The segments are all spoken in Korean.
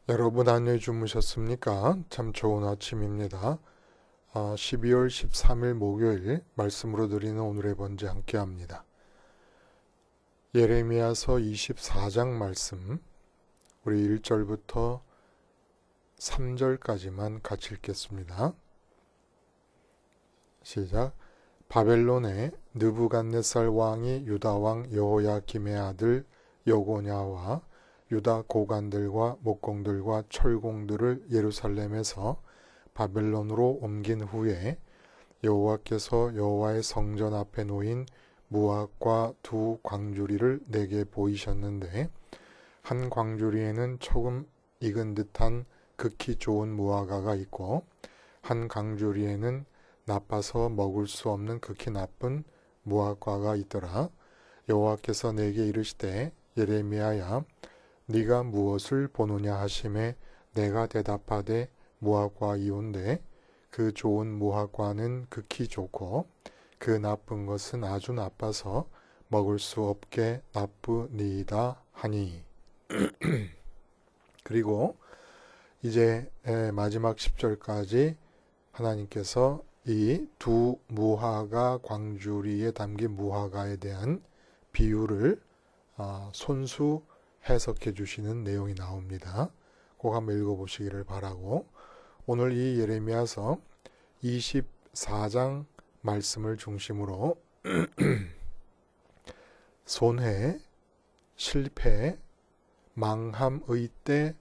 여러분 안녕히 주무셨습니까? 참 좋은 아침입니다. 12월 13일 목요일 말씀으로 드리는 오늘의 번제 함께 합니다. 예레미야서 24장 말씀, 우리 1절부터 3절까지만 같이 읽겠습니다. 시작. 바벨론의 느부갓네살 왕이 유다 왕 여호야김의 아들 여고냐와 유다 고관들과 목공들과 철공들을 예루살렘에서 바벨론으로 옮긴 후에 여호와께서 여호와의 성전 앞에 놓인 무화과 두 광주리를 내게 보이셨는데, 한 광주리에는 조금 익은 듯한 극히 좋은 무화과가 있고, 한 광주리에는 나빠서 먹을 수 없는 극히 나쁜 무화과가 있더라. 여호와께서 내게 이르시되, 예레미야야, 네가 무엇을 보느냐 하심에 내가 대답하되 무화과이온데, 그 좋은 무화과는 극히 좋고 그 나쁜 것은 아주 나빠서 먹을 수 없게 나쁘니이다 하니. 그리고 이제 마지막 10절까지 하나님께서 이 두 무화과 광주리에 담긴 무화과에 대한 비유를 손수 해석해 주시는 내용이 나옵니다. 꼭 한번 읽어보시기를 바라고, 오늘 이 예레미야서 24장 말씀을 중심으로 손해, 실패, 망함의 때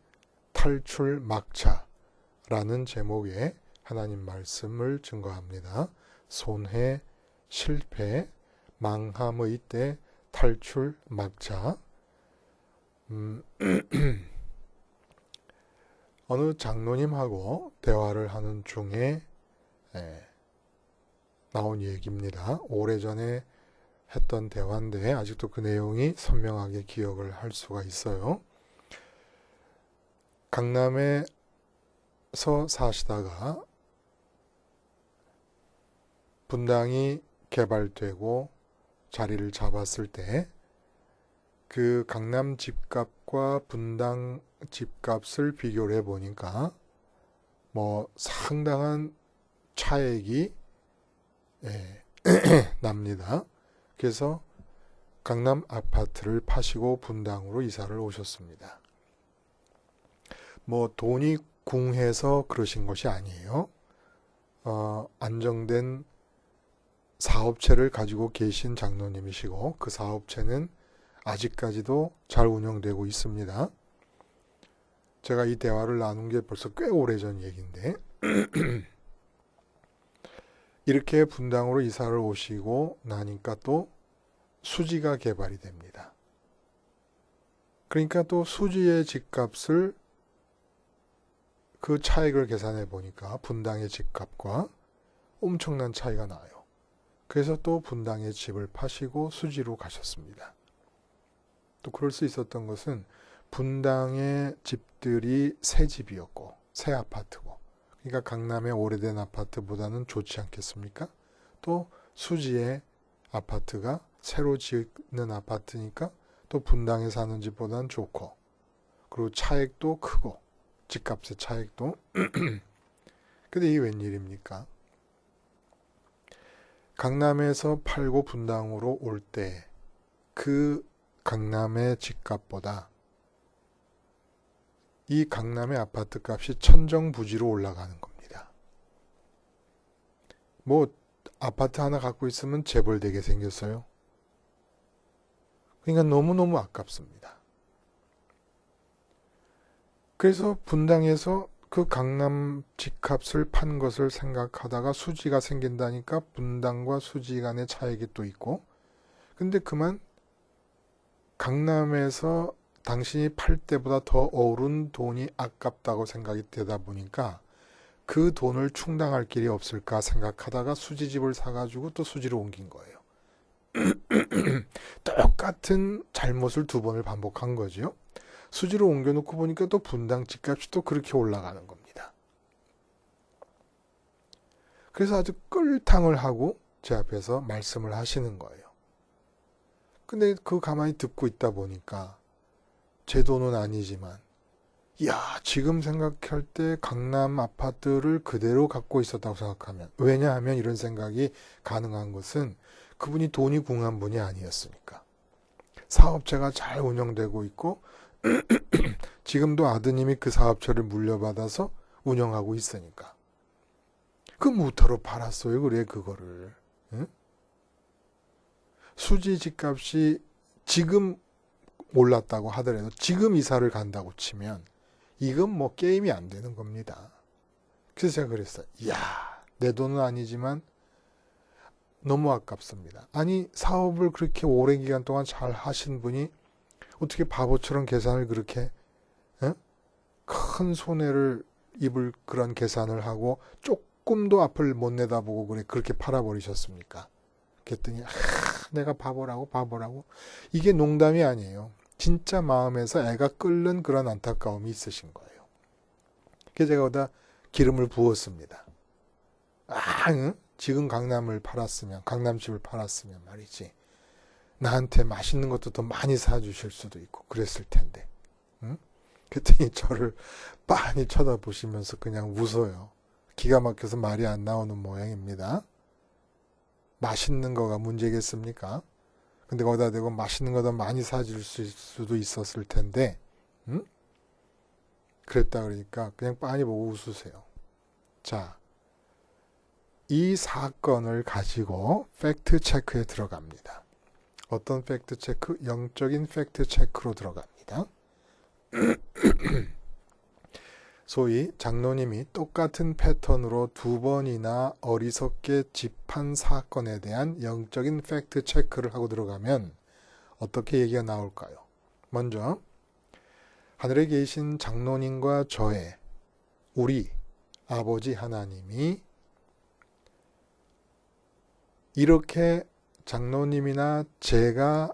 탈출 막차라는 제목의 하나님 말씀을 증거합니다. 손해, 실패, 망함의 때 탈출 막차. 어느 장로님하고 대화를 하는 중에 나온 얘기입니다. 오래전에 했던 대화인데 아직도 그 내용이 선명하게 기억을 할 수가 있어요. 강남에서 사시다가 분당이 개발되고 자리를 잡았을 때 그 강남 집값과 분당 집값을 비교를 해보니까 상당한 차액이 납니다. 그래서 강남 아파트를 파시고 분당으로 이사를 오셨습니다. 돈이 궁해서 그러신 것이 아니에요. 안정된 사업체를 가지고 계신 장로님이시고, 그 사업체는 아직까지도 잘 운영되고 있습니다. 제가 이 대화를 나눈 게 벌써 꽤 오래전 얘기인데, 이렇게 분당으로 이사를 오시고 나니까 또 수지가 개발이 됩니다. 그러니까 또 수지의 집값을, 그 차익을 계산해 보니까 분당의 집값과 엄청난 차이가 나요. 그래서 또 분당의 집을 파시고 수지로 가셨습니다. 또 그럴 수 있었던 것은 분당의 집들이 새 집이었고 새 아파트고, 그러니까 강남의 오래된 아파트보다는 좋지 않겠습니까? 또 수지의 아파트가 새로 짓는 아파트니까 또 분당에 사는 집보다는 좋고, 그리고 차액도 크고, 집값의 차액도. 근데 이게 웬일입니까? 강남에서 팔고 분당으로 올 때 그 강남의 집값보다 이 강남의 아파트 값이 천정부지로 올라가는 겁니다. 아파트 하나 갖고 있으면 재벌되게 생겼어요. 그러니까 너무너무 아깝습니다. 그래서 분당에서 그 강남 집값을 판 것을 생각하다가 수지가 생긴다니까 분당과 수지 간의 차익이 또 있고, 근데 그만 강남에서 당신이 팔 때보다 더 오른 돈이 아깝다고 생각이 되다 보니까 그 돈을 충당할 길이 없을까 생각하다가 수지집을 사가지고 또 수지로 옮긴 거예요. 똑같은 잘못을 두 번을 반복한 거죠. 수지로 옮겨놓고 보니까 또 분당 집값이 또 그렇게 올라가는 겁니다. 그래서 아주 끌탕을 하고 제 앞에서 말씀을 하시는 거예요. 근데 그 가만히 듣고 있다 보니까 제 돈은 아니지만 야, 지금 생각할 때 강남 아파트를 그대로 갖고 있었다고 생각하면, 왜냐하면 이런 생각이 가능한 것은 그분이 돈이 궁한 분이 아니었으니까. 사업체가 잘 운영되고 있고 지금도 아드님이 그 사업체를 물려받아서 운영하고 있으니까. 그 무터로 팔았어요. 그래 그거를. 응? 수지 집값이 지금 올랐다고 하더라도 지금 이사를 간다고 치면 이건 뭐 게임이 안 되는 겁니다. 그래서 제가 그랬어요. 이야, 내 돈은 아니지만 너무 아깝습니다. 아니 사업을 그렇게 오랜 기간 동안 잘 하신 분이 어떻게 바보처럼 계산을 그렇게 큰 손해를 입을 그런 계산을 하고 조금도 앞을 못 내다보고 그렇게 팔아버리셨습니까? 그랬더니 내가 바보라고 이게 농담이 아니에요. 진짜 마음에서 애가 끓는 그런 안타까움이 있으신 거예요. 그래서 제가 거기다 기름을 부었습니다. 응? 지금 강남집을 팔았으면 말이지. 나한테 맛있는 것도 더 많이 사주실 수도 있고 그랬을 텐데. 응? 그랬더니 저를 빤히 쳐다보시면서 그냥 웃어요. 기가 막혀서 말이 안 나오는 모양입니다. 맛있는 거가 문제겠습니까? 근데 거기다 대고 맛있는 거 더 많이 사줄 수도 있었을 텐데, 응? 그랬다 그러니까 그냥 빤히 보고 웃으세요. 자, 이 사건을 가지고 팩트 체크에 들어갑니다. 어떤 팩트 체크? 영적인 팩트 체크로 들어갑니다. 소위 장로님이 똑같은 패턴으로 두 번이나 어리석게 집한 사건에 대한 영적인 팩트 체크를 하고 들어가면 어떻게 얘기가 나올까요? 먼저 하늘에 계신 장로님과 저의 우리 아버지 하나님이 이렇게 장로님이나 제가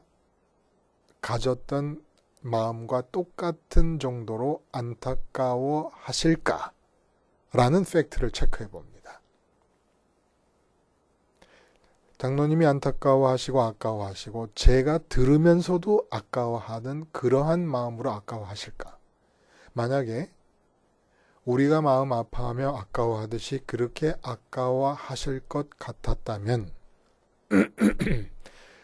가졌던 마음과 똑같은 정도로 안타까워 하실까? 라는 팩트를 체크해 봅니다. 장로님이 안타까워하시고 아까워하시고 제가 들으면서도 아까워하는 그러한 마음으로 아까워하실까? 만약에 우리가 마음 아파하며 아까워하듯이 그렇게 아까워하실 것 같았다면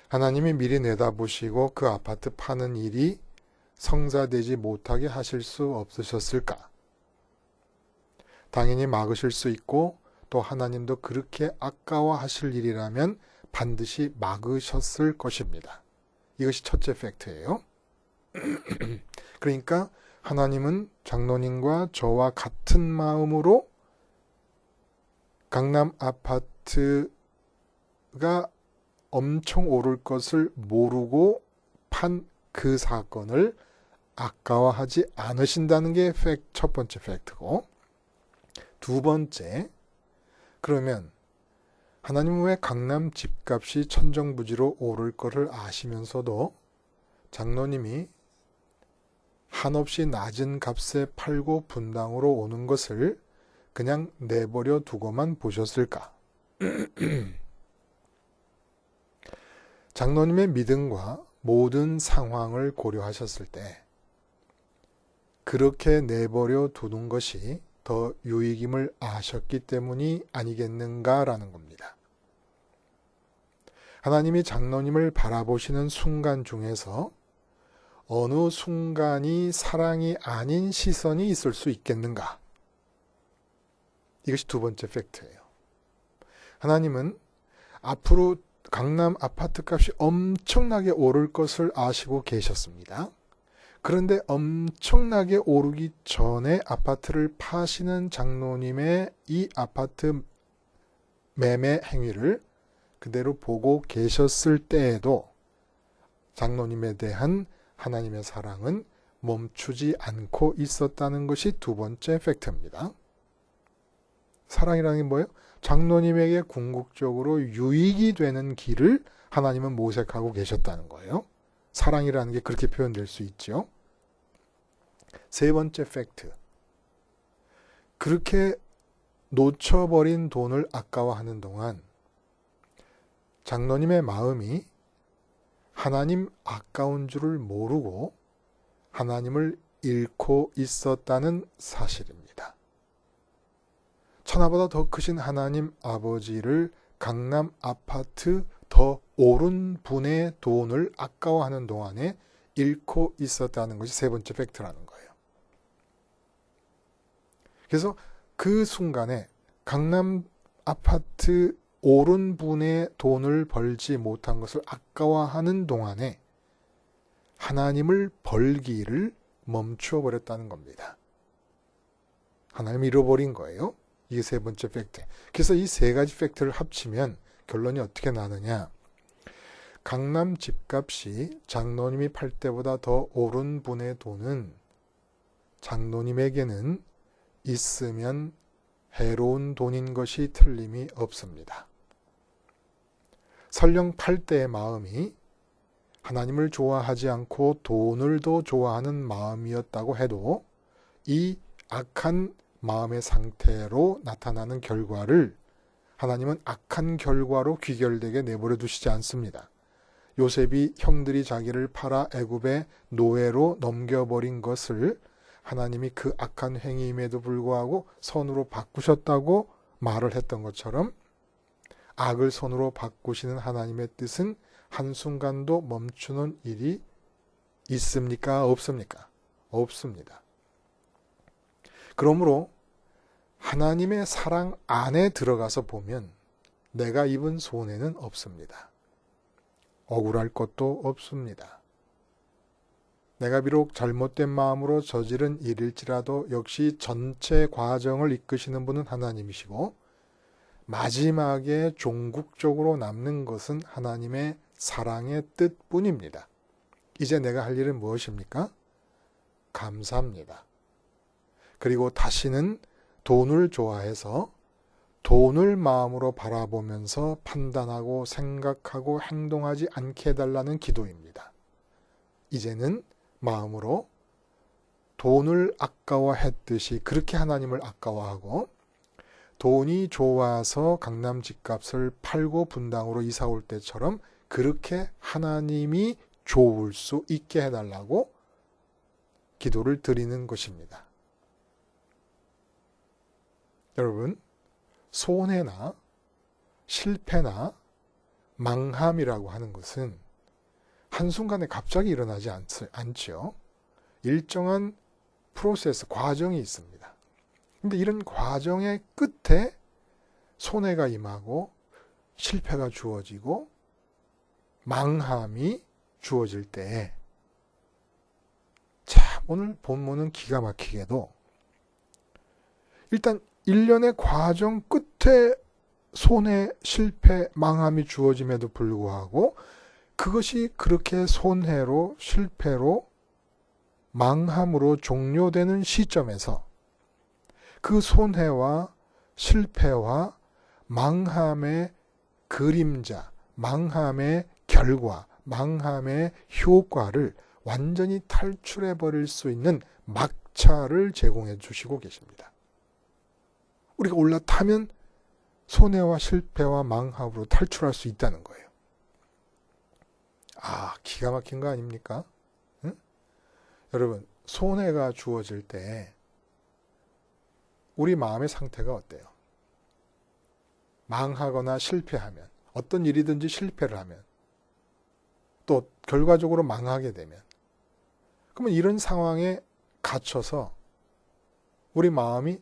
하나님이 미리 내다보시고 그 아파트 파는 일이 성사되지 못하게 하실 수 없으셨을까? 당연히 막으실 수 있고 또 하나님도 그렇게 아까워하실 일이라면 반드시 막으셨을 것입니다. 이것이 첫째 팩트예요. 그러니까 하나님은 장로님과 저와 같은 마음으로 강남 아파트가 엄청 오를 것을 모르고 판 그 사건을 아까워하지 않으신다는 게 첫 번째 팩트고, 두 번째, 그러면 하나님은 왜 강남 집값이 천정부지로 오를 것을 아시면서도 장로님이 한없이 낮은 값에 팔고 분당으로 오는 것을 그냥 내버려 두고만 보셨을까? 장로님의 믿음과 모든 상황을 고려하셨을 때 그렇게 내버려 두는 것이 더 유익임을 아셨기 때문이 아니겠는가라는 겁니다. 하나님이 장로님을 바라보시는 순간 중에서 어느 순간이 사랑이 아닌 시선이 있을 수 있겠는가? 이것이 두 번째 팩트예요. 하나님은 앞으로 강남 아파트 값이 엄청나게 오를 것을 아시고 계셨습니다. 그런데 엄청나게 오르기 전에 아파트를 파시는 장로님의 이 아파트 매매 행위를 그대로 보고 계셨을 때에도 장로님에 대한 하나님의 사랑은 멈추지 않고 있었다는 것이 두 번째 팩트입니다. 사랑이라는 게 뭐예요? 장로님에게 궁극적으로 유익이 되는 길을 하나님은 모색하고 계셨다는 거예요. 사랑이라는 게 그렇게 표현될 수 있죠. 세 번째 팩트. 그렇게 놓쳐버린 돈을 아까워하는 동안 장로님의 마음이 하나님 아까운 줄을 모르고 하나님을 잃고 있었다는 사실입니다. 천하보다 더 크신 하나님 아버지를 강남 아파트 더 옳은 분의 돈을 아까워하는 동안에 잃고 있었다는 것이 세 번째 팩트라는 거예요. 그래서 그 순간에 강남 아파트 옳은 분의 돈을 벌지 못한 것을 아까워하는 동안에 하나님을 벌기를 멈춰버렸다는 겁니다. 하나님을 잃어버린 거예요. 이게 세 번째 팩트. 그래서 이 세 가지 팩트를 합치면 결론이 어떻게 나느냐. 강남 집값이 장로님이 팔 때보다 더 오른 분의 돈은 장로님에게는 있으면 해로운 돈인 것이 틀림이 없습니다. 설령 팔 때의 마음이 하나님을 좋아하지 않고 돈을 더 좋아하는 마음이었다고 해도 이 악한 마음의 상태로 나타나는 결과를 하나님은 악한 결과로 귀결되게 내버려 두시지 않습니다. 요셉이 형들이 자기를 팔아 애굽의 노예로 넘겨버린 것을 하나님이 그 악한 행위임에도 불구하고 선으로 바꾸셨다고 말을 했던 것처럼 악을 선으로 바꾸시는 하나님의 뜻은 한순간도 멈추는 일이 있습니까? 없습니까? 없습니다. 그러므로 하나님의 사랑 안에 들어가서 보면 내가 입은 손해는 없습니다. 억울할 것도 없습니다. 내가 비록 잘못된 마음으로 저지른 일일지라도 역시 전체 과정을 이끄시는 분은 하나님이시고 마지막에 종국적으로 남는 것은 하나님의 사랑의 뜻뿐입니다. 이제 내가 할 일은 무엇입니까? 감사합니다. 그리고 다시는 돈을 좋아해서 돈을 마음으로 바라보면서 판단하고 생각하고 행동하지 않게 해달라는 기도입니다. 이제는 마음으로 돈을 아까워했듯이 그렇게 하나님을 아까워하고 돈이 좋아서 강남 집값을 팔고 분당으로 이사 올 때처럼 그렇게 하나님이 좋을 수 있게 해달라고 기도를 드리는 것입니다. 여러분, 손해나 실패나 망함이라고 하는 것은 한순간에 갑자기 일어나지 않죠. 일정한 프로세스, 과정이 있습니다. 근데 이런 과정의 끝에 손해가 임하고 실패가 주어지고 망함이 주어질 때, 자, 오늘 본문은 기가 막히게도 일단 일련의 과정 끝에 손해, 실패, 망함이 주어짐에도 불구하고 그것이 그렇게 손해로, 실패로, 망함으로 종료되는 시점에서 그 손해와 실패와 망함의 그림자, 망함의 결과, 망함의 효과를 완전히 탈출해 버릴 수 있는 막차를 제공해 주시고 계십니다. 우리가 올라타면 손해와 실패와 망함으로 탈출할 수 있다는 거예요. 아, 기가 막힌 거 아닙니까? 응? 여러분, 손해가 주어질 때 우리 마음의 상태가 어때요? 망하거나 실패하면, 어떤 일이든지 실패를 하면, 또 결과적으로 망하게 되면, 그러면 이런 상황에 갇혀서 우리 마음이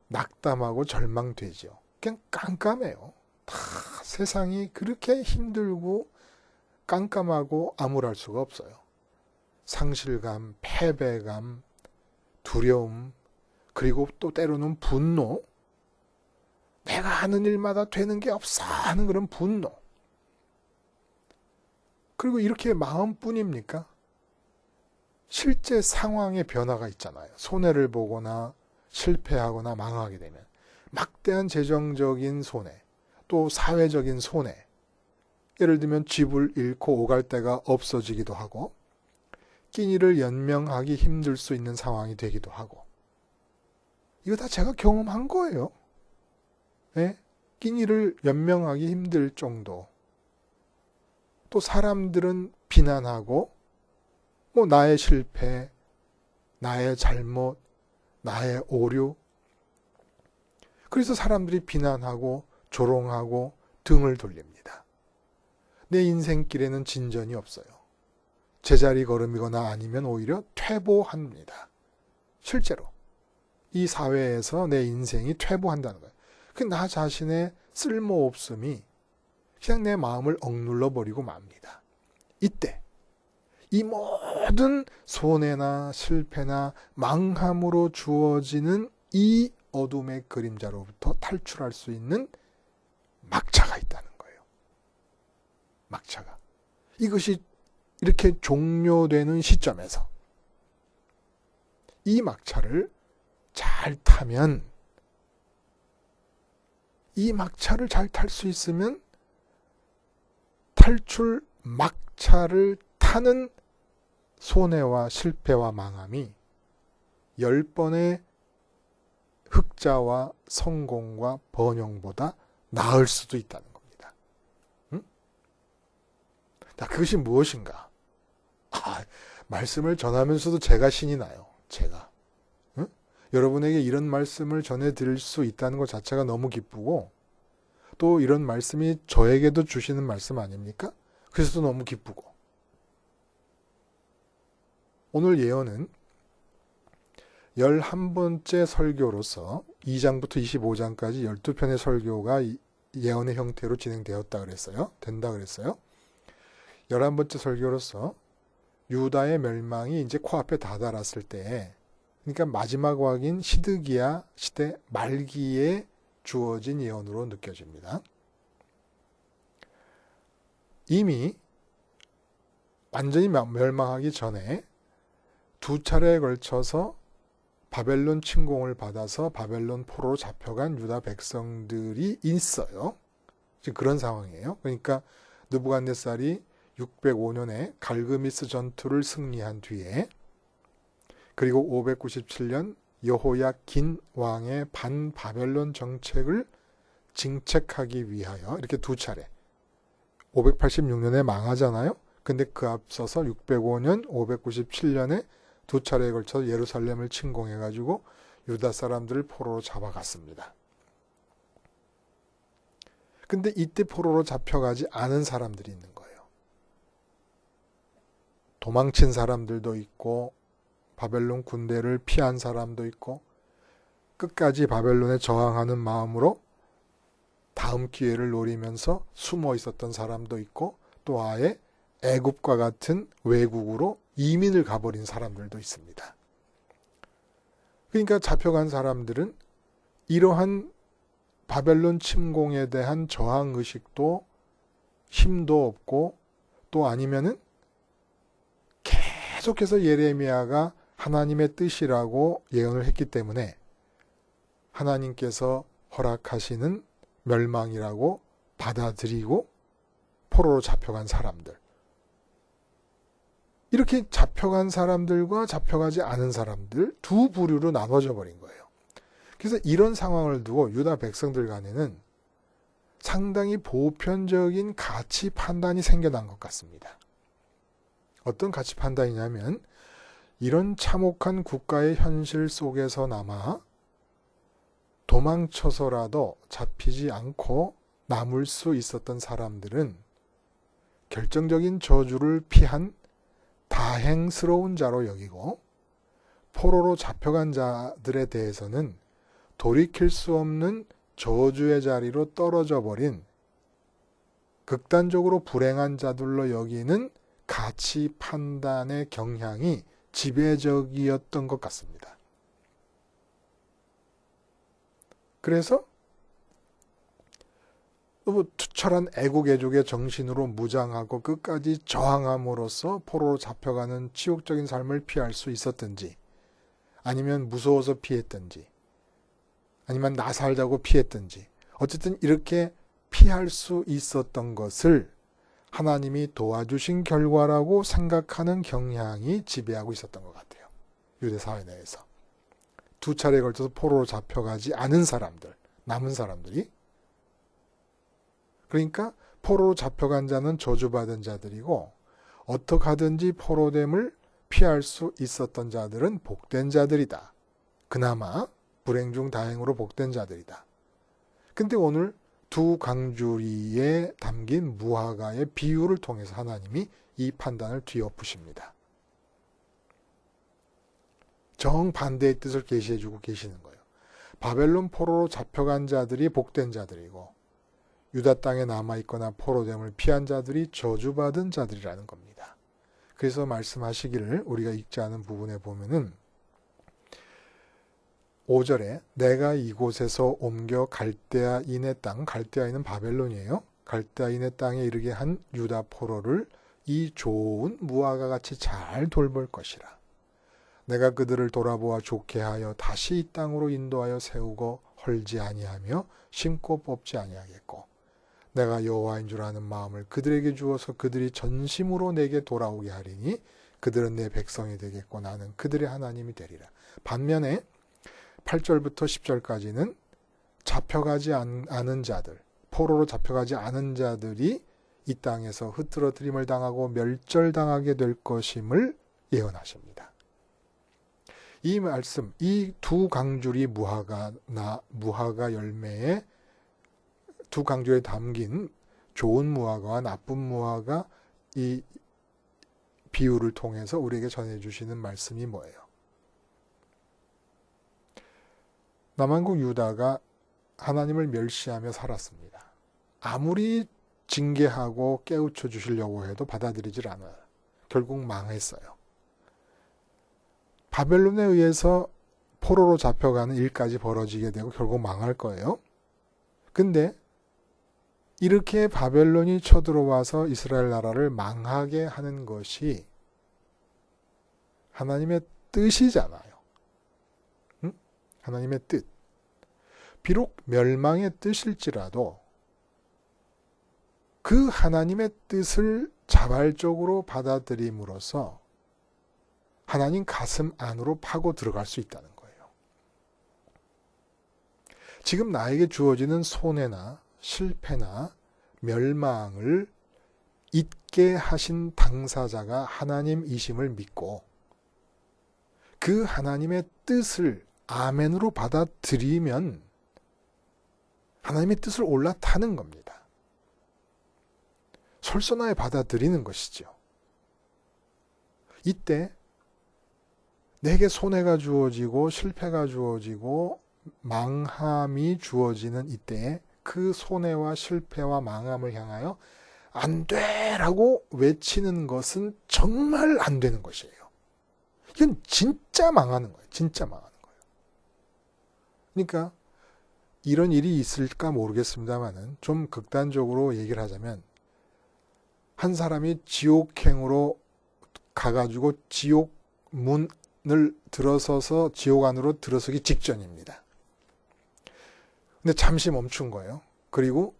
낙담하고 절망되죠. 그냥 깜깜해요. 다 세상이 그렇게 힘들고 깜깜하고 암울할 수가 없어요. 상실감, 패배감, 두려움, 그리고 또 때로는 분노, 내가 하는 일마다 되는 게 없어 하는 그런 분노. 그리고 이렇게 마음뿐입니까? 실제 상황의 변화가 있잖아요. 손해를 보거나 실패하거나 망하게 되면 막대한 재정적인 손해, 또 사회적인 손해, 예를 들면 집을 잃고 오갈 데가 없어지기도 하고 끼니를 연명하기 힘들 수 있는 상황이 되기도 하고, 이거 다 제가 경험한 거예요. 네? 끼니를 연명하기 힘들 정도. 또 사람들은 비난하고 나의 실패, 나의 잘못, 나의 오류. 그래서 사람들이 비난하고 조롱하고 등을 돌립니다. 내 인생길에는 진전이 없어요. 제자리 걸음이거나 아니면 오히려 퇴보합니다. 실제로 이 사회에서 내 인생이 퇴보한다는 거예요. 나 자신의 쓸모없음이 그냥 내 마음을 억눌러 버리고 맙니다. 이때 이 모든 손해나 실패나 망함으로 주어지는 이 어둠의 그림자로부터 탈출할 수 있는 막차가 있다는 거예요. 막차가. 이것이 이렇게 종료되는 시점에서 이 막차를 잘 타면, 이 막차를 잘 탈 수 있으면 탈출 막차를 타는 손해와 실패와 망함이 10번의 흑자와 성공과 번영보다 나을 수도 있다는 겁니다. 응? 자, 그것이 무엇인가? 말씀을 전하면서도 제가 신이 나요. 제가. 응? 여러분에게 이런 말씀을 전해드릴 수 있다는 것 자체가 너무 기쁘고, 또 이런 말씀이 저에게도 주시는 말씀 아닙니까? 그래서 너무 기쁘고. 오늘 예언은 11번째 설교로서 2장부터 25장까지 12편의 설교가 예언의 형태로 진행되었다 그랬어요. 된다 그랬어요. 11번째 설교로서 유다의 멸망이 이제 코앞에 다다랐을 때, 그러니까 마지막 왕인 시드기야 시대 말기에 주어진 예언으로 느껴집니다. 이미 완전히 멸망하기 전에 두 차례에 걸쳐서 바벨론 침공을 받아서 바벨론 포로로 잡혀간 유다 백성들이 있어요. 지금 그런 상황이에요. 그러니까 느부갓네살이 605년에 갈그미스 전투를 승리한 뒤에, 그리고 597년 여호야긴 왕의 반바벨론 정책을 징책하기 위하여 이렇게 두 차례, 586년에 망하잖아요. 근데 그 앞서서 605년, 597년에 두 차례에 걸쳐서 예루살렘을 침공해가지고 유다 사람들을 포로로 잡아갔습니다. 근데 이때 포로로 잡혀가지 않은 사람들이 있는 거예요. 도망친 사람들도 있고 바벨론 군대를 피한 사람도 있고 끝까지 바벨론에 저항하는 마음으로 다음 기회를 노리면서 숨어 있었던 사람도 있고, 또 아예 애굽과 같은 외국으로 이민을 가버린 사람들도 있습니다. 그러니까 잡혀간 사람들은 이러한 바벨론 침공에 대한 저항의식도 힘도 없고, 또 아니면은 계속해서 예레미야가 하나님의 뜻이라고 예언을 했기 때문에 하나님께서 허락하시는 멸망이라고 받아들이고 포로로 잡혀간 사람들, 이렇게 잡혀간 사람들과 잡혀가지 않은 사람들 두 부류로 나눠져 버린 거예요. 그래서 이런 상황을 두고 유다 백성들 간에는 상당히 보편적인 가치 판단이 생겨난 것 같습니다. 어떤 가치 판단이냐면, 이런 참혹한 국가의 현실 속에서나마 도망쳐서라도 잡히지 않고 남을 수 있었던 사람들은 결정적인 저주를 피한 다행스러운 자로 여기고, 포로로 잡혀간 자들에 대해서는 돌이킬 수 없는 저주의 자리로 떨어져 버린 극단적으로 불행한 자들로 여기는 가치 판단의 경향이 지배적이었던 것 같습니다. 그래서 투철한 애국애족의 정신으로 무장하고 끝까지 저항함으로써 포로로 잡혀가는 치욕적인 삶을 피할 수 있었든지, 아니면 무서워서 피했든지, 아니면 나 살자고 피했든지, 어쨌든 이렇게 피할 수 있었던 것을 하나님이 도와주신 결과라고 생각하는 경향이 지배하고 있었던 것 같아요. 유대 사회 내에서. 두 차례에 걸쳐서 포로로 잡혀가지 않은 사람들, 남은 사람들이, 그러니까 포로로 잡혀간 자는 저주받은 자들이고, 어떻게 하든지 포로됨을 피할 수 있었던 자들은 복된 자들이다. 그나마 불행 중 다행으로 복된 자들이다. 근데 오늘 두 강주리에 담긴 무화과의 비유를 통해서 하나님이 이 판단을 뒤엎으십니다. 정반대의 뜻을 계시해주고 계시는 거예요. 바벨론 포로로 잡혀간 자들이 복된 자들이고 유다 땅에 남아있거나 포로됨을 피한 자들이 저주받은 자들이라는 겁니다. 그래서 말씀하시기를 우리가 읽지 않은 부분에 보면은 5절에 내가 이곳에서 옮겨 갈대아인의 땅, 갈대아인은 바벨론이에요. 갈대아인의 땅에 이르게 한 유다 포로를 이 좋은 무화과 같이 잘 돌볼 것이라. 내가 그들을 돌아보아 좋게 하여 다시 이 땅으로 인도하여 세우고 헐지 아니하며 심고 뽑지 아니하겠고 내가 여호와인 줄 아는 마음을 그들에게 주어서 그들이 전심으로 내게 돌아오게 하리니 그들은 내 백성이 되겠고 나는 그들의 하나님이 되리라. 반면에 8절부터 10절까지는 잡혀가지 않은 자들, 포로로 잡혀가지 않은 자들이 이 땅에서 흩어뜨림을 당하고 멸절당하게 될 것임을 예언하십니다. 이 말씀, 이 두 강줄이 무화과 열매에 두 강줄에 담긴 좋은 무화과와 나쁜 무화과 이 비유를 통해서 우리에게 전해주시는 말씀이 뭐예요? 남한국 유다가 하나님을 멸시하며 살았습니다. 아무리 징계하고 깨우쳐 주시려고 해도 받아들이질 않아요. 결국 망했어요. 바벨론에 의해서 포로로 잡혀가는 일까지 벌어지게 되고 결국 망할 거예요. 근데 이렇게 바벨론이 쳐들어와서 이스라엘 나라를 망하게 하는 것이 하나님의 뜻이잖아요. 응? 하나님의 뜻. 비록 멸망의 뜻일지라도 그 하나님의 뜻을 자발적으로 받아들임으로써 하나님 가슴 안으로 파고 들어갈 수 있다는 거예요. 지금 나에게 주어지는 손해나 실패나 멸망을 잊게 하신 당사자가 하나님이심을 믿고 그 하나님의 뜻을 아멘으로 받아들이면 하나님의 뜻을 올라타는 겁니다. 솔선하에 받아들이는 것이죠. 이때 내게 손해가 주어지고 실패가 주어지고 망함이 주어지는 이때에 그 손해와 실패와 망함을 향하여 안 돼라고 외치는 것은 정말 안 되는 것이에요. 이건 진짜 망하는 거예요. 진짜 망하는 거예요. 그러니까 이런 일이 있을까 모르겠습니다만은 좀 극단적으로 얘기를 하자면 한 사람이 지옥행으로 가가지고 지옥 문을 들어서서 지옥 안으로 들어서기 직전입니다. 근데 잠시 멈춘 거예요. 그리고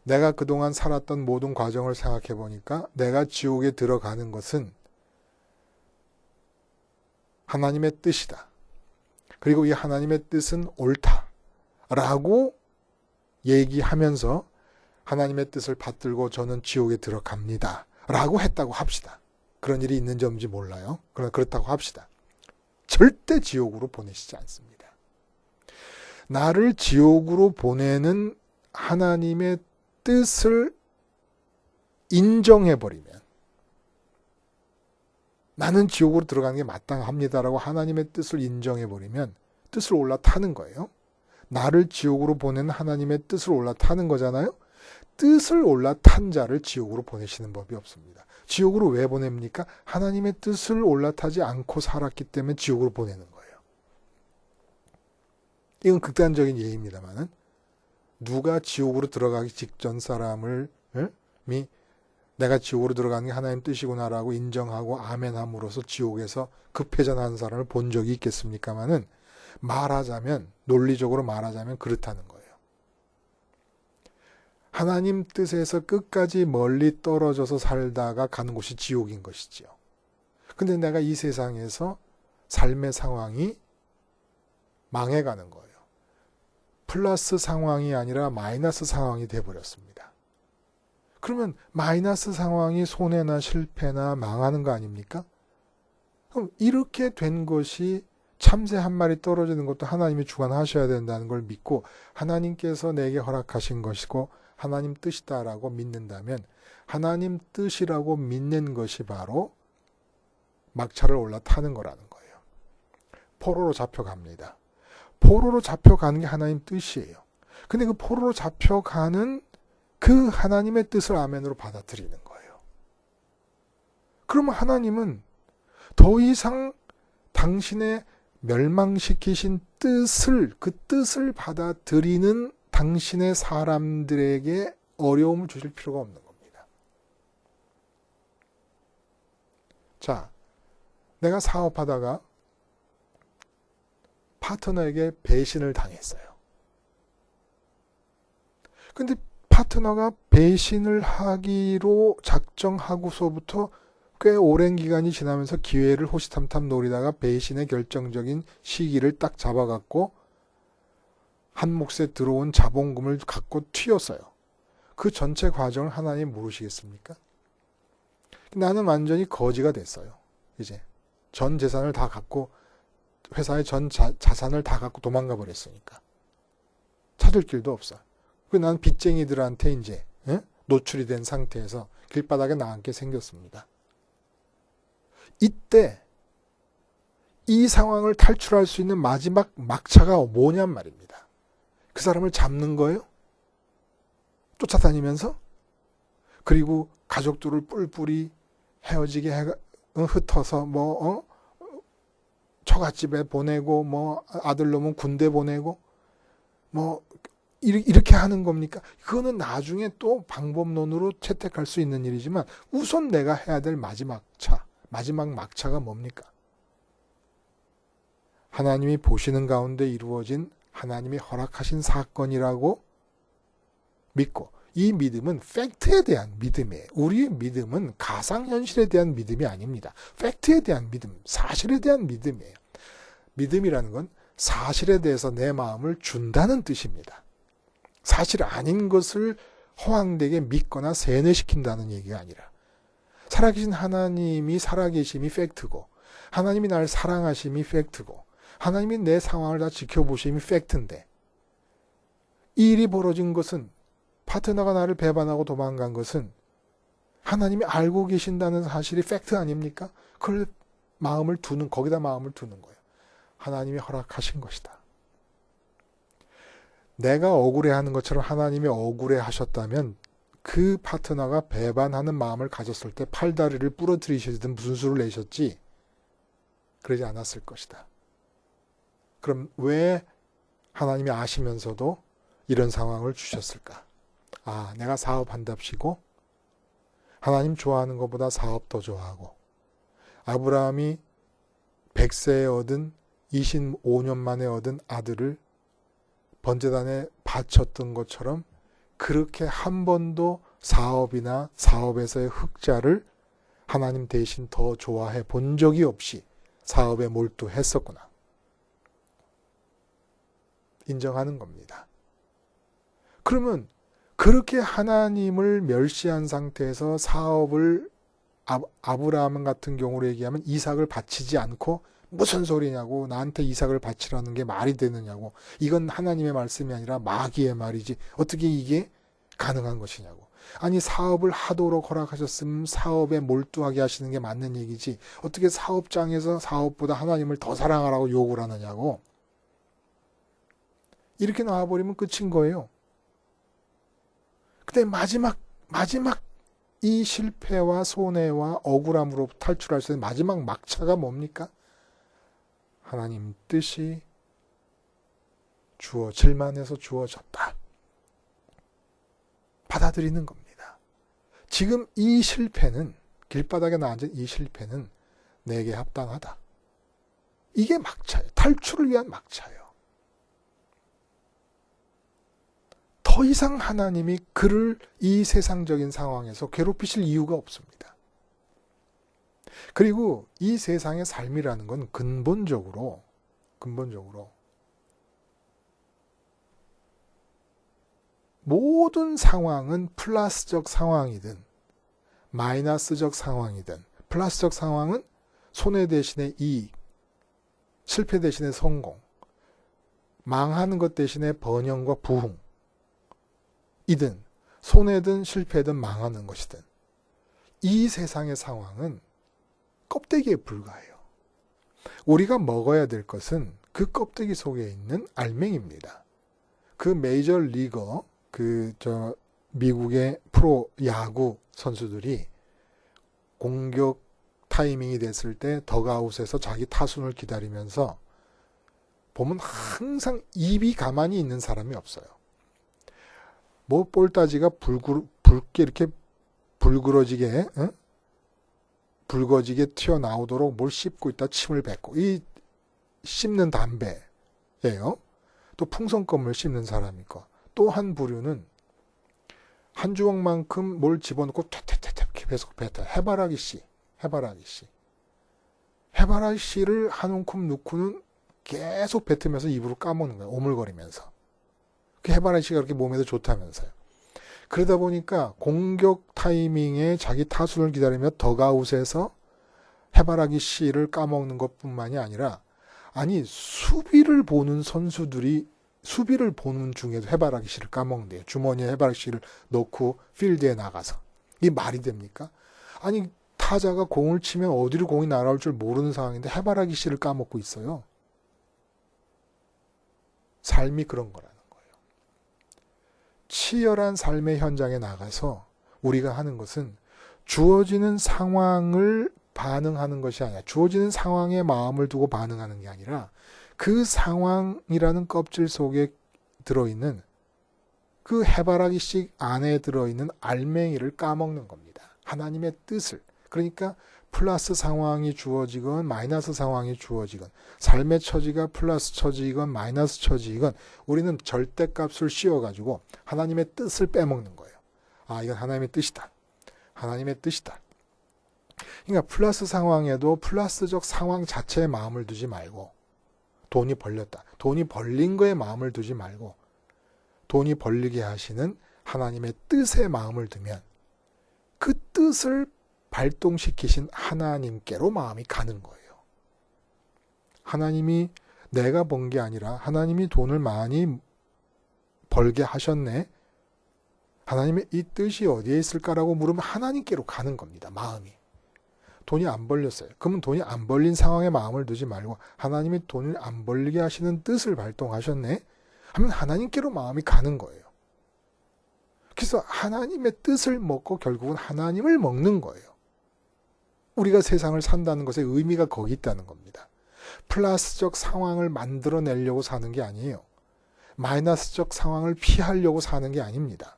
내가 그동안 살았던 모든 과정을 생각해 보니까 내가 지옥에 들어가는 것은 하나님의 뜻이다. 그리고 이 하나님의 뜻은 옳다라고 얘기하면서 하나님의 뜻을 받들고 저는 지옥에 들어갑니다. 라고 했다고 합시다. 그런 일이 있는지 없는지 몰라요. 그러나 그렇다고 합시다. 절대 지옥으로 보내시지 않습니다. 나를 지옥으로 보내는 하나님의 뜻을 인정해버리면 나는 지옥으로 들어가는 게 마땅합니다라고 하나님의 뜻을 인정해버리면 뜻을 올라타는 거예요. 나를 지옥으로 보내는 하나님의 뜻을 올라타는 거잖아요. 뜻을 올라탄 자를 지옥으로 보내시는 법이 없습니다. 지옥으로 왜 보냅니까? 하나님의 뜻을 올라타지 않고 살았기 때문에 지옥으로 보내는 거예요. 이건 극단적인 예입니다만은 누가 지옥으로 들어가기 직전 사람을 내가 지옥으로 들어가는 게 하나님 뜻이구나라고 인정하고 아멘함으로써 지옥에서 급회전하는 사람을 본 적이 있겠습니까마는 말하자면 논리적으로 말하자면 그렇다는 거예요. 하나님 뜻에서 끝까지 멀리 떨어져서 살다가 가는 곳이 지옥인 것이지요. 근데 내가 이 세상에서 삶의 상황이 망해가는 거예요. 플러스 상황이 아니라 마이너스 상황이 돼버렸습니다. 그러면 마이너스 상황이 손해나 실패나 망하는 거 아닙니까? 그럼 이렇게 된 것이 참새 한 마리 떨어지는 것도 하나님이 주관하셔야 된다는 걸 믿고 하나님께서 내게 허락하신 것이고 하나님 뜻이다라고 믿는다면 하나님 뜻이라고 믿는 것이 바로 막차를 올라타는 거라는 거예요. 포로로 잡혀갑니다. 포로로 잡혀가는 게 하나님 뜻이에요. 근데 그 포로로 잡혀가는 그 하나님의 뜻을 아멘으로 받아들이는 거예요. 그러면 하나님은 더 이상 당신의 멸망시키신 뜻을, 그 뜻을 받아들이는 당신의 사람들에게 어려움을 주실 필요가 없는 겁니다. 자, 내가 사업하다가 파트너에게 배신을 당했어요. 근데 파트너가 배신을 하기로 작정하고서부터 꽤 오랜 기간이 지나면서 기회를 호시탐탐 노리다가 배신의 결정적인 시기를 딱 잡아갖고 한 몫에 들어온 자본금을 갖고 튀었어요. 그 전체 과정을 하나님 모르시겠습니까? 나는 완전히 거지가 됐어요. 이제 전 재산을 다 갖고 회사의 전 자산을 다 갖고 도망가 버렸으니까 찾을 길도 없어. 나는 빚쟁이들한테 이제 노출이 된 상태에서 길바닥에 나앉게 생겼습니다. 이때 이 상황을 탈출할 수 있는 마지막 막차가 뭐냔 말입니다. 그 사람을 잡는 거예요? 쫓아다니면서? 그리고 가족들을 뿔뿔이 헤어지게 흩어서 처갓집에 보내고 아들 놈은 군대 보내고 이렇게 하는 겁니까? 그거는 나중에 또 방법론으로 채택할 수 있는 일이지만 우선 내가 해야 될 마지막 막차가 뭡니까? 하나님이 보시는 가운데 이루어진 하나님이 허락하신 사건이라고 믿고 이 믿음은 팩트에 대한 믿음이에요. 우리의 믿음은 가상현실에 대한 믿음이 아닙니다. 팩트에 대한 믿음, 사실에 대한 믿음이에요. 믿음이라는 건 사실에 대해서 내 마음을 준다는 뜻입니다. 사실 아닌 것을 허황되게 믿거나 세뇌시킨다는 얘기가 아니라 살아계신 하나님이 살아계심이 팩트고 하나님이 날 사랑하심이 팩트고 하나님이 내 상황을 다 지켜보심이 팩트인데 이 일이 벌어진 것은 파트너가 나를 배반하고 도망간 것은 하나님이 알고 계신다는 사실이 팩트 아닙니까? 그걸 거기다 마음을 두는 거예요. 하나님이 허락하신 것이다. 내가 억울해하는 것처럼 하나님이 억울해하셨다면 그 파트너가 배반하는 마음을 가졌을 때 팔다리를 부러뜨리시든 무슨 수를 내셨지 그러지 않았을 것이다. 그럼 왜 하나님이 아시면서도 이런 상황을 주셨을까? 내가 사업한답시고 하나님 좋아하는 것보다 사업 더 좋아하고 아브라함이 100세에 얻은 25년 만에 얻은 아들을 번제단에 바쳤던 것처럼 그렇게 한 번도 사업이나 사업에서의 흑자를 하나님 대신 더 좋아해 본 적이 없이 사업에 몰두했었구나. 인정하는 겁니다. 그러면 그렇게 하나님을 멸시한 상태에서 사업을 아브라함 같은 경우로 얘기하면 이삭을 바치지 않고 무슨 소리냐고 나한테 이삭을 바치라는 게 말이 되느냐고 이건 하나님의 말씀이 아니라 마귀의 말이지 어떻게 이게 가능한 것이냐고 아니 사업을 하도록 허락하셨으면 사업에 몰두하게 하시는 게 맞는 얘기지 어떻게 사업장에서 사업보다 하나님을 더 사랑하라고 요구를 하느냐고 이렇게 나와버리면 끝인 거예요. 근데 마지막 이 실패와 손해와 억울함으로 탈출할 수 있는 마지막 막차가 뭡니까? 하나님 뜻이 질만해서 주어졌다. 받아들이는 겁니다. 지금 이 실패는 길바닥에 앉은 이 실패는 내게 합당하다. 이게 막차예요. 탈출을 위한 막차예요. 더 이상 하나님이 그를 이 세상적인 상황에서 괴롭히실 이유가 없습니다. 그리고 이 세상의 삶이라는 건 근본적으로 모든 상황은 플러스적 상황이든 마이너스적 상황이든 플러스적 상황은 손해 대신에 이익, 실패 대신에 성공, 망하는 것 대신에 번영과 부흥 이든 손해든 실패든 망하는 것이든 이 세상의 상황은 껍데기에 불과해요. 우리가 먹어야 될 것은 그 껍데기 속에 있는 알맹이입니다. 그 메이저 리거, 미국의 프로 야구 선수들이 공격 타이밍이 됐을 때 덕아웃에서 자기 타순을 기다리면서 보면 항상 입이 가만히 있는 사람이 없어요. 뭐 볼따지가 붉게 이렇게 불그러지게 붉어지게 튀어나오도록 뭘 씹고 있다 침을 뱉고 이 씹는 담배예요. 또 풍선껌을 씹는 사람이 있고 또 한 부류는 한 주먹만큼 뭘 집어넣고 퇴퇴퇴퇴 계속 뱉어요. 해바라기 씨. 해바라기 씨를 한 움큼 넣고는 계속 뱉으면서 입으로 까먹는 거예요. 오물거리면서. 그 해바라기 씨가 그렇게 몸에도 좋다면서요. 그러다 보니까 공격 타이밍에 자기 타순을 기다리며 덕아웃에서 해바라기 씨를 까먹는 것뿐만이 아니라 수비를 보는 선수들이 수비를 보는 중에도 해바라기 씨를 까먹는데요. 주머니에 해바라기 씨를 넣고 필드에 나가서. 이게 말이 됩니까? 타자가 공을 치면 어디로 공이 날아올 줄 모르는 상황인데 해바라기 씨를 까먹고 있어요. 삶이 그런 거라는 거예요. 치열한 삶의 현장에 나가서 우리가 하는 것은 주어지는 상황을 반응하는 것이 아니라 주어지는 상황에 마음을 두고 반응하는 게 아니라 그 상황이라는 껍질 속에 들어있는 그 해바라기씩 안에 들어있는 알맹이를 까먹는 겁니다. 하나님의 뜻을. 그러니까 플러스 상황이 주어지건 마이너스 상황이 주어지건 삶의 처지가 플러스 처지이건 마이너스 처지이건 우리는 절대값을 씌워가지고 하나님의 뜻을 빼먹는 거예요. 이건 하나님의 뜻이다. 하나님의 뜻이다. 그러니까 플러스 상황에도 플러스적 상황 자체에 마음을 두지 말고 돈이 벌렸다. 돈이 벌린 거에 마음을 두지 말고 돈이 벌리게 하시는 하나님의 뜻에 마음을 두면 그 뜻을 발동시키신 하나님께로 마음이 가는 거예요. 하나님이 내가 번 게 아니라 하나님이 돈을 많이 벌게 하셨네. 하나님의 이 뜻이 어디에 있을까라고 물으면 하나님께로 가는 겁니다. 마음이. 돈이 안 벌렸어요. 그러면 돈이 안 벌린 상황에 마음을 두지 말고 하나님이 돈을 안 벌리게 하시는 뜻을 발동하셨네. 하면 하나님께로 마음이 가는 거예요. 그래서 하나님의 뜻을 먹고 결국은 하나님을 먹는 거예요. 우리가 세상을 산다는 것의 의미가 거기 있다는 겁니다. 플러스적 상황을 만들어내려고 사는 게 아니에요. 마이너스적 상황을 피하려고 사는 게 아닙니다.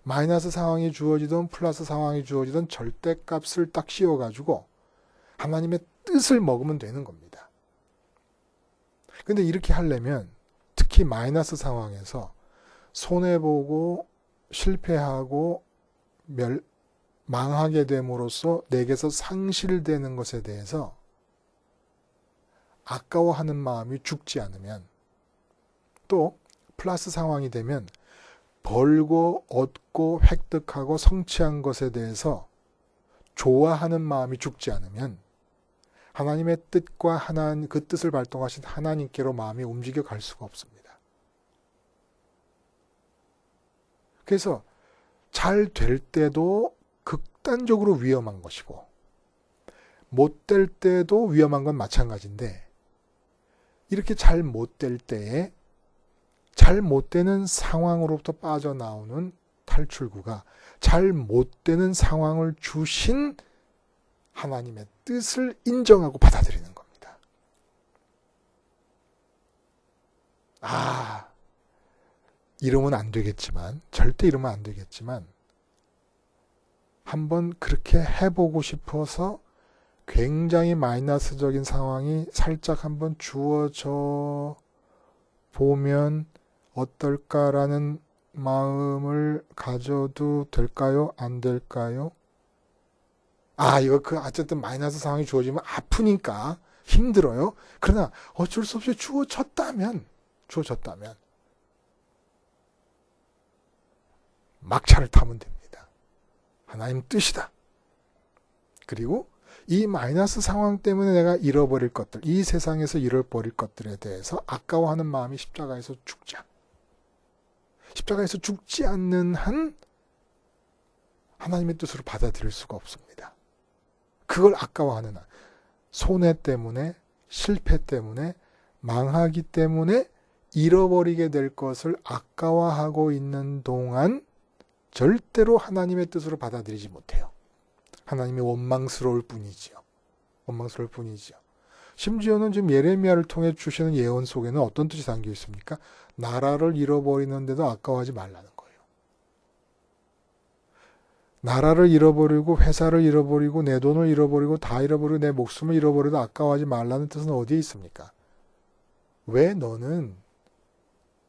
마이너스 상황이 주어지든 플러스 상황이 주어지든 절대값을 딱 씌워가지고 하나님의 뜻을 먹으면 되는 겁니다. 근데 이렇게 하려면 특히 마이너스 상황에서 손해보고 실패하고 망하게 됨으로써 내게서 상실되는 것에 대해서 아까워하는 마음이 죽지 않으면 또 플러스 상황이 되면 벌고 얻고 획득하고 성취한 것에 대해서 좋아하는 마음이 죽지 않으면 하나님의 뜻과 그 뜻을 발동하신 하나님께로 마음이 움직여 갈 수가 없습니다. 그래서 잘 될 때도 극단적으로 위험한 것이고 못 될 때도 위험한 건 마찬가지인데 이렇게 잘 못 될 때에 잘 못 되는 상황으로부터 빠져나오는 탈출구가 잘 못 되는 상황을 주신 하나님의 뜻을 인정하고 받아들이는 겁니다. 이러면 안 되겠지만 절대 이러면 안 되겠지만 한번 그렇게 해보고 싶어서 굉장히 마이너스적인 상황이 살짝 한번 주어져 보면 어떨까라는 마음을 가져도 될까요? 안 될까요? 이거 어쨌든 마이너스 상황이 주어지면 아프니까 힘들어요. 그러나 어쩔 수 없이 주어졌다면 막차를 타면 됩니다. 하나님 뜻이다. 그리고 이 마이너스 상황 때문에 내가 잃어버릴 것들, 이 세상에서 잃어버릴 것들에 대해서 아까워하는 마음이 십자가에서 죽지 않는 한 하나님의 뜻으로 받아들일 수가 없습니다. 그걸 아까워하는 한, 손해 때문에, 실패 때문에, 망하기 때문에 잃어버리게 될 것을 아까워하고 있는 동안 절대로 하나님의 뜻으로 받아들이지 못해요. 하나님이 원망스러울 뿐이지요. 심지어는 지금 예레미야를 통해 주시는 예언 속에는 어떤 뜻이 담겨 있습니까? 나라를 잃어버리는데도 아까워하지 말라는 거예요. 나라를 잃어버리고 회사를 잃어버리고 내 돈을 잃어버리고 다 잃어버리고 내 목숨을 잃어버려도 아까워하지 말라는 뜻은 어디에 있습니까? 왜 너는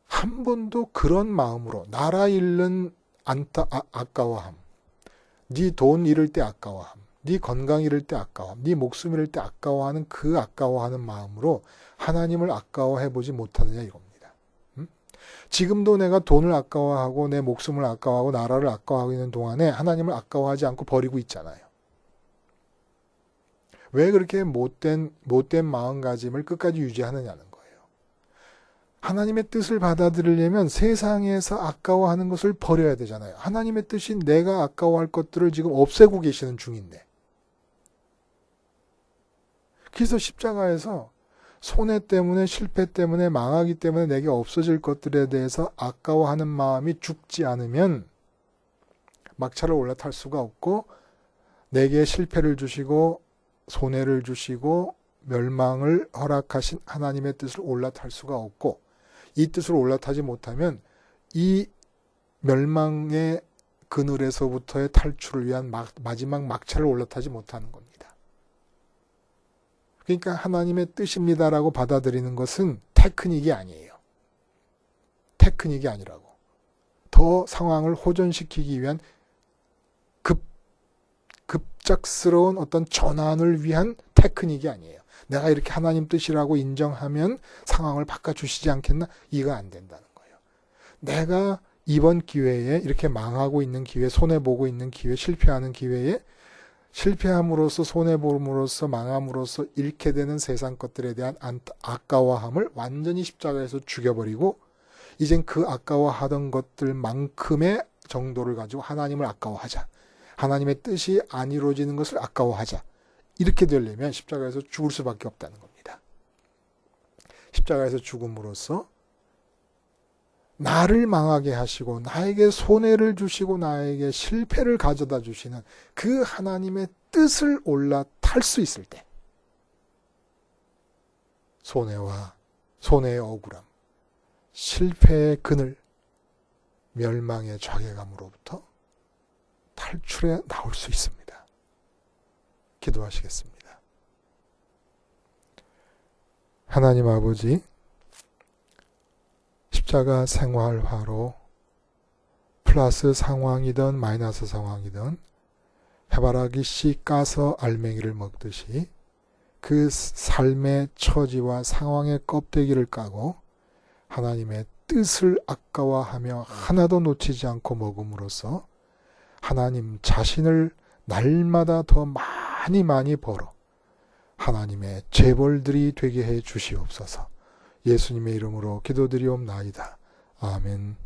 한 번도 그런 마음으로 나라 잃는 아까워함, 네 돈 잃을 때 아까워함, 네 건강 잃을 때 아까워함, 네 목숨 잃을 때 아까워하는 그 아까워하는 마음으로 하나님을 아까워해보지 못하느냐 이겁니다. 지금도 내가 돈을 아까워하고 내 목숨을 아까워하고 나라를 아까워하고 있는 동안에 하나님을 아까워하지 않고 버리고 있잖아요. 왜 그렇게 못된 마음가짐을 끝까지 유지하느냐는 거예요. 하나님의 뜻을 받아들이려면 세상에서 아까워하는 것을 버려야 되잖아요. 하나님의 뜻이 내가 아까워할 것들을 지금 없애고 계시는 중인데. 그래서 십자가에서 손해 때문에 실패 때문에 망하기 때문에 내게 없어질 것들에 대해서 아까워하는 마음이 죽지 않으면 막차를 올라탈 수가 없고 내게 실패를 주시고 손해를 주시고 멸망을 허락하신 하나님의 뜻을 올라탈 수가 없고 이 뜻으로 올라타지 못하면 이 멸망의 그늘에서부터의 탈출을 위한 마지막 막차를 올라타지 못하는 겁니다. 그러니까 하나님의 뜻입니다라고 받아들이는 것은 테크닉이 아니에요. 테크닉이 아니라고. 더 상황을 호전시키기 위한 급작스러운 어떤 전환을 위한 테크닉이 아니에요. 내가 이렇게 하나님 뜻이라고 인정하면 상황을 바꿔주시지 않겠나? 이거 안 된다는 거예요. 내가 이번 기회에 이렇게 망하고 있는 기회, 손해보고 있는 기회, 실패하는 기회에 실패함으로써 손해봄으로써 망함으로써 잃게 되는 세상 것들에 대한 아까워함을 완전히 십자가에서 죽여버리고 이젠 그 아까워하던 것들만큼의 정도를 가지고 하나님을 아까워하자. 하나님의 뜻이 안 이루어지는 것을 아까워하자. 이렇게 되려면 십자가에서 죽을 수밖에 없다는 겁니다. 십자가에서 죽음으로써 나를 망하게 하시고 나에게 손해를 주시고 나에게 실패를 가져다 주시는 그 하나님의 뜻을 올라탈 수 있을 때 손해의 억울함, 실패의 그늘, 멸망의 자괴감으로부터 탈출해 나올 수 있습니다. 기도하시겠습니다. 하나님 아버지, 십자가 생활화로 플러스 상황이든 마이너스 상황이든 해바라기 씨 까서 알맹이를 먹듯이 그 삶의 처지와 상황의 껍데기를 까고 하나님의 뜻을 아까워하며 하나도 놓치지 않고 먹음으로써 하나님 자신을 날마다 더 많이 벌어 하나님의 재벌들이 되게 해 주시옵소서. 예수님의 이름으로 기도드리옵나이다. 아멘.